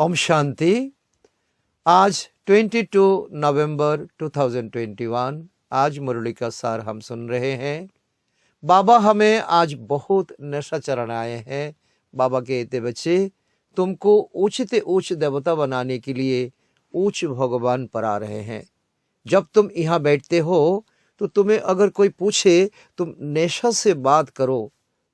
ओम शांति। आज 22 नवंबर 2021 आज मुरली का सार हम सुन रहे हैं। बाबा हमें आज बहुत नशा चढ़ाए हैं। बाबा कहते बच्चे तुमको ऊंच से ऊंच देवता बनाने के लिए ऊंच भगवान पर आ रहे हैं। जब तुम यहाँ बैठते हो तो तुम्हें अगर कोई पूछे तुम नशा से बात करो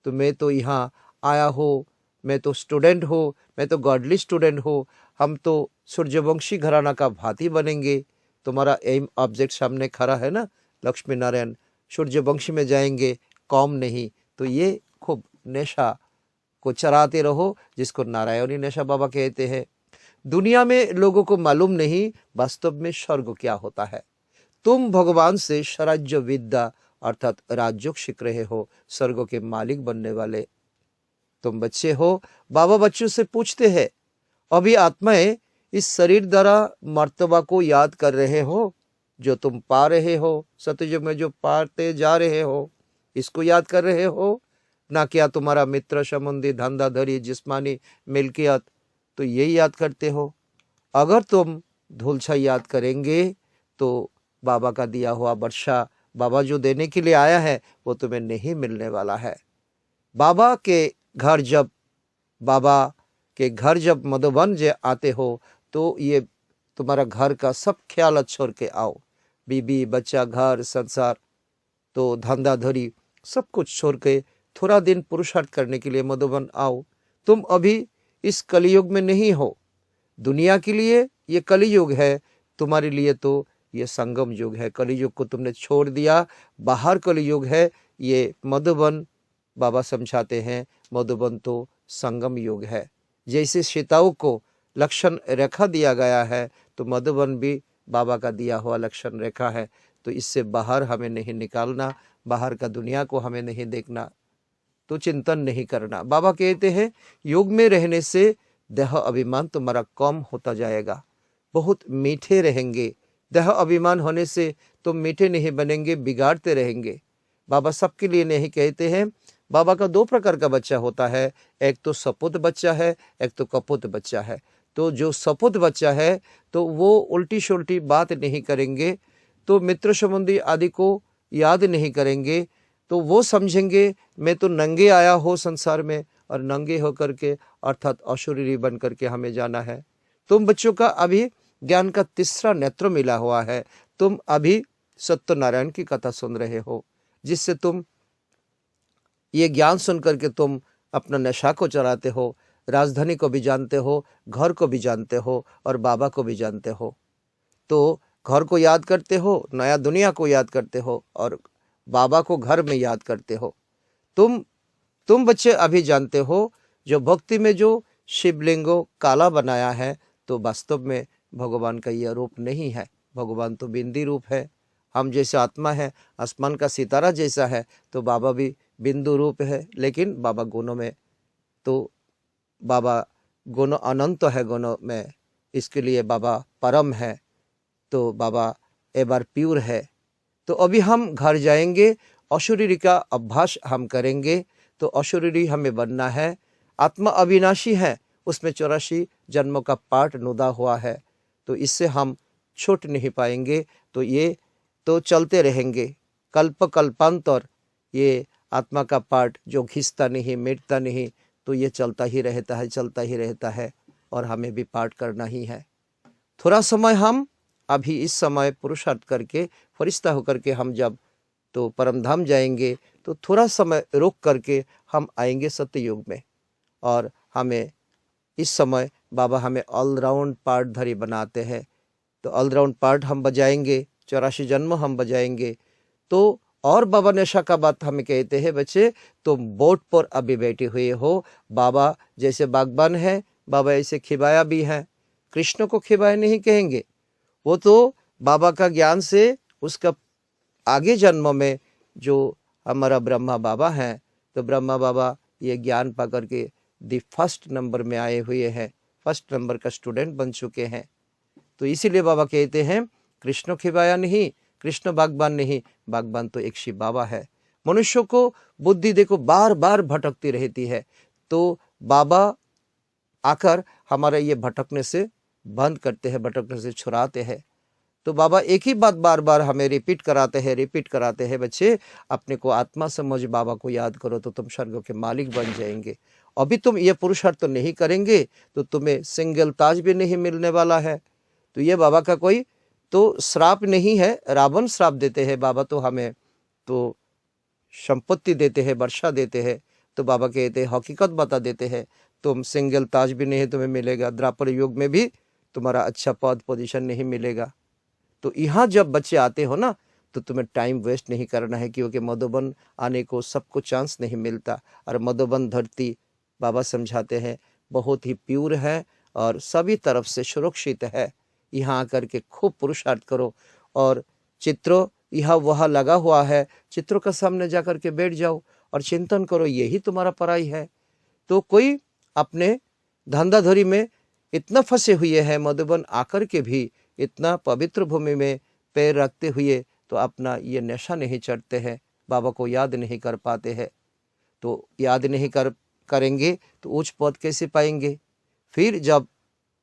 तो मैं तो यहाँ आया हो, मैं तो स्टूडेंट हो, मैं तो गॉडली स्टूडेंट हो, हम तो सूर्यवंशी घराना का भांति बनेंगे। तुम्हारा एम ऑब्जेक्ट सामने खड़ा है ना, लक्ष्मी नारायण सूर्यवंशी में जाएंगे, कौम नहीं। तो ये खूब नशा को चराते रहो, जिसको नारायणी नशा बाबा कहते हैं। दुनिया में लोगों को मालूम नहीं वास्तव में स्वर्ग क्या होता है। तुम भगवान से स्वराज्य विद्या अर्थात राजयोग सीख रहे हो, स्वर्ग के मालिक बनने वाले तुम बच्चे हो। बाबा बच्चों से पूछते हैं अभी आत्माएं इस शरीर द्वारा मर्तबा को याद कर रहे हो, जो तुम पा रहे हो सतयुग में, जो पाते जा रहे हो इसको याद कर रहे हो ना? क्या तुम्हारा मित्र संबंधी धंधाधड़ी जिस्मानी मिल्कियत तो यही याद करते हो? अगर तुम धूलछा याद करेंगे तो बाबा का दिया हुआ वर्षा, बाबा जो देने के लिए आया है वो तुम्हें नहीं मिलने वाला है। बाबा के घर जब मधुबन जे आते हो तो ये तुम्हारा घर का सब ख्याल छोड़ के आओ। बीबी बच्चा घर संसार तो धंधा धड़ी सब कुछ छोड़ के थोड़ा दिन पुरुषार्थ करने के लिए मधुबन आओ। तुम अभी इस कलयुग में नहीं हो। दुनिया के लिए ये कलयुग है, तुम्हारे लिए तो ये संगम युग है। कलयुग को तुमने छोड़ दिया, बाहर कलयुग है। ये मधुबन बाबा समझाते हैं, मधुबन तो संगम युग है। जैसे सीताओं को लक्षण रेखा दिया गया है तो मधुबन भी बाबा का दिया हुआ लक्षण रेखा है। तो इससे बाहर हमें नहीं निकालना, बाहर का दुनिया को हमें नहीं देखना, तो चिंतन नहीं करना। बाबा कहते हैं योग में रहने से देह अभिमान तुम्हारा कम होता जाएगा, बहुत मीठे रहेंगे। देह अभिमान होने से तुम मीठे नहीं बनेंगे, बिगाड़ते रहेंगे। बाबा सबके लिए नहीं कहते हैं। बाबा का दो प्रकार का बच्चा होता है, एक तो सपूत बच्चा है, एक तो कपूत बच्चा है। तो जो सपूत बच्चा है तो वो उल्टी सुल्टी बात नहीं करेंगे, तो मित्र संबंधी आदि को याद नहीं करेंगे। तो वो समझेंगे मैं तो नंगे आया हो संसार में और नंगे होकर के अर्थात अशरीरी बन करके हमें जाना है। तुम बच्चों का अभी ज्ञान का तीसरा नेत्र मिला हुआ है। तुम अभी सत्यनारायण की कथा सुन रहे हो, जिससे तुम ये ज्ञान सुन करके तुम अपना नशा को चलाते हो, राजधानी को भी जानते हो, घर को भी जानते हो और बाबा को भी जानते हो। तो घर को याद करते हो, नया दुनिया को याद करते हो और बाबा को घर में याद करते हो। तुम बच्चे अभी जानते हो जो भक्ति में जो शिवलिंगो काला बनाया है तो वास्तव में भगवान का यह रूप नहीं है। भगवान तो बिंदी रूप है। हम जैसे आत्मा है, आसमान का सितारा जैसा है, तो बाबा भी बिंदु रूप है। लेकिन बाबा गुणों में तो बाबा गुण अनंत है, गुणों में इसके लिए बाबा परम है। तो बाबा एक बार प्योर है। तो अभी हम घर जाएंगे, अशरीरी का अभ्यास हम करेंगे। तो अशरीरी हमें बनना है। आत्मा अविनाशी है, उसमें 84 जन्मों का पाठ नुदा हुआ है। तो इससे हम छूट नहीं पाएंगे। तो ये तो चलते रहेंगे कल्प कल्पांतर। ये आत्मा का पाठ जो घिसता नहीं, मिटता नहीं, तो ये चलता ही रहता है, चलता ही रहता है और हमें भी पाठ करना ही है। थोड़ा समय हम अभी इस समय पुरुषार्थ करके फरिश्ता होकर के हम जब तो परमधाम जाएंगे तो थोड़ा समय रोक करके हम आएंगे सत्ययुग में। और हमें इस समय बाबा हमें ऑलराउंड पाठधारी बनाते हैं। तो ऑलराउंड पाठ हम बजाएंगे, 84 जन्म हम बजाएंगे। तो और बाबा नशा का बात हमें कहते हैं बच्चे तुम बोट पर अभी बैठे हुए हो। बाबा जैसे बागबान है, बाबा ऐसे खिबाया भी है। कृष्ण को खिबाया नहीं कहेंगे, वो तो बाबा का ज्ञान से उसका आगे जन्म में जो हमारा ब्रह्मा बाबा हैं, तो ब्रह्मा बाबा ये ज्ञान पा करके दी फर्स्ट नंबर में आए हुए हैं, फर्स्ट नंबर का स्टूडेंट बन चुके हैं। तो इसीलिए बाबा कहते हैं कृष्ण खिबाया नहीं, कृष्ण बागबान नहीं, बागबान तो एक शिव बाबा है। मनुष्य को बुद्धि देखो बार बार भटकती रहती है। तो बाबा आकर हमारा ये भटकने से बंद करते हैं, भटकने से छुड़ाते हैं। तो बाबा एक ही बात बार बार हमें रिपीट कराते हैं, बच्चे अपने को आत्मा समझ, बाबा को याद करो तो तुम स्वर्ग के मालिक बन जाएंगे। अभी तुम ये पुरुषार्थ तो नहीं करेंगे तो तुम्हें सिंगल ताज भी नहीं मिलने वाला है। तो ये बाबा का कोई तो श्राप नहीं है, रावण श्राप देते हैं बाबा, तो हमें तो संपत्ति देते हैं, वर्षा देते हैं। तो बाबा कहते हैं, हकीकत बता देते हैं, तुम सिंगल ताज भी नहीं तुम्हें मिलेगा, द्वापर युग में भी तुम्हारा अच्छा पद पोजीशन नहीं मिलेगा। तो यहाँ जब बच्चे आते हो ना तो तुम्हें टाइम वेस्ट नहीं करना है, क्योंकि मधुबन आने को सबको चांस नहीं मिलता। और मधुबन धरती बाबा समझाते हैं बहुत ही प्योर है और सभी तरफ से सुरक्षित है। यहाँ आकर के खूब पुरुषार्थ करो और चित्रों यहाँ वहाँ लगा हुआ है, चित्रों के सामने जाकर के बैठ जाओ और चिंतन करो, यही तुम्हारा पढ़ाई है। तो कोई अपने धंधाधड़ी में इतना फंसे हुए हैं, मधुबन आकर के भी इतना पवित्र भूमि में पैर रखते हुए तो अपना ये नशा नहीं चढ़ते हैं, बाबा को याद नहीं कर पाते हैं। तो याद नहीं करेंगे तो उच्च पद कैसे पाएंगे? फिर जब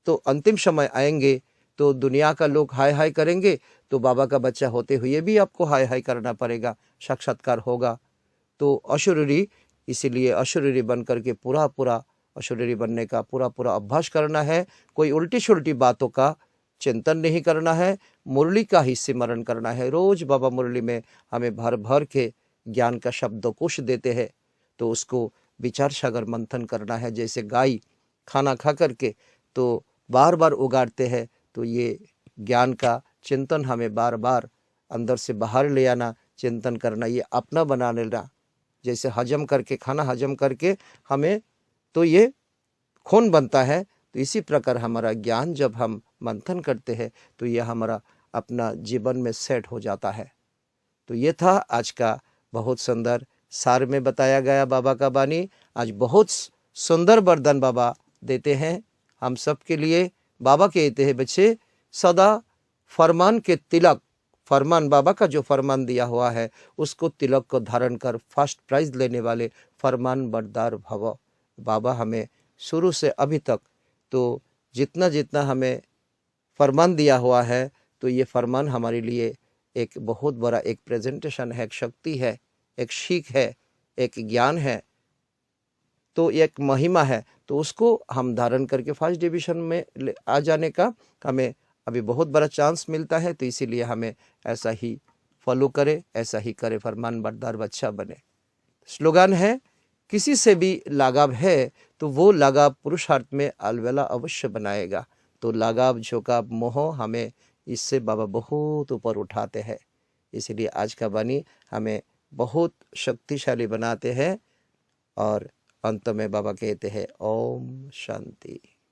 तो अंतिम समय आएंगे तो दुनिया का लोग हाय हाय करेंगे, तो बाबा का बच्चा होते हुए भी आपको हाय हाय करना पड़ेगा, साक्षात्कार होगा। तो अशरीरी, इसीलिए अशरीरी बन करके पूरा अशरीरी बनने का पूरा अभ्यास करना है। कोई उल्टी सुल्टी बातों का चिंतन नहीं करना है, मुरली का ही स्मरण करना है। रोज बाबा मुरली में हमें भर भर के ज्ञान का शब्दकोश देते हैं, तो उसको विचार सागर मंथन करना है। जैसे गाय खाना खा करके तो बार बार उगाड़ते हैं, तो ये ज्ञान का चिंतन हमें बार बार अंदर से बाहर ले आना, चिंतन करना, ये अपना बना लेना। जैसे हजम करके खाना हजम करके हमें तो ये खून बनता है, तो इसी प्रकार हमारा ज्ञान जब हम मंथन करते हैं तो ये हमारा अपना जीवन में सेट हो जाता है। तो ये था आज का बहुत सुंदर सार में बताया गया बाबा का वाणी। आज बहुत सुंदर वरदान बाबा देते हैं हम सब के लिए। बाबा कहते हैं, बच्चे सदा फरमान के तिलक, फरमान बाबा का जो फरमान दिया हुआ है उसको तिलक को धारण कर फर्स्ट प्राइज लेने वाले फरमान बरदार भव। बाबा हमें शुरू से अभी तक तो जितना जितना हमें फरमान दिया हुआ है, तो ये फरमान हमारे लिए एक बहुत बड़ा एक प्रेजेंटेशन है, एक शक्ति है, एक सीख है, एक ज्ञान है, तो एक महिमा है। तो उसको हम धारण करके फर्स्ट डिवीजन में आ जाने का हमें अभी बहुत बड़ा चांस मिलता है। तो इसीलिए हमें ऐसा ही फॉलो करे, ऐसा ही करे, फरमान बरदार बच्चा बने। स्लोगन है, किसी से भी लगाव है तो वो लगाव पुरुषार्थ में अलवेला अवश्य बनाएगा। तो लगाव झुकाव मोह हमें इससे बाबा बहुत ऊपर उठाते हैं। इसलिए आज का वाणी हमें बहुत शक्तिशाली बनाते हैं। और अंत में बाबा कहते हैं, ओम शांति।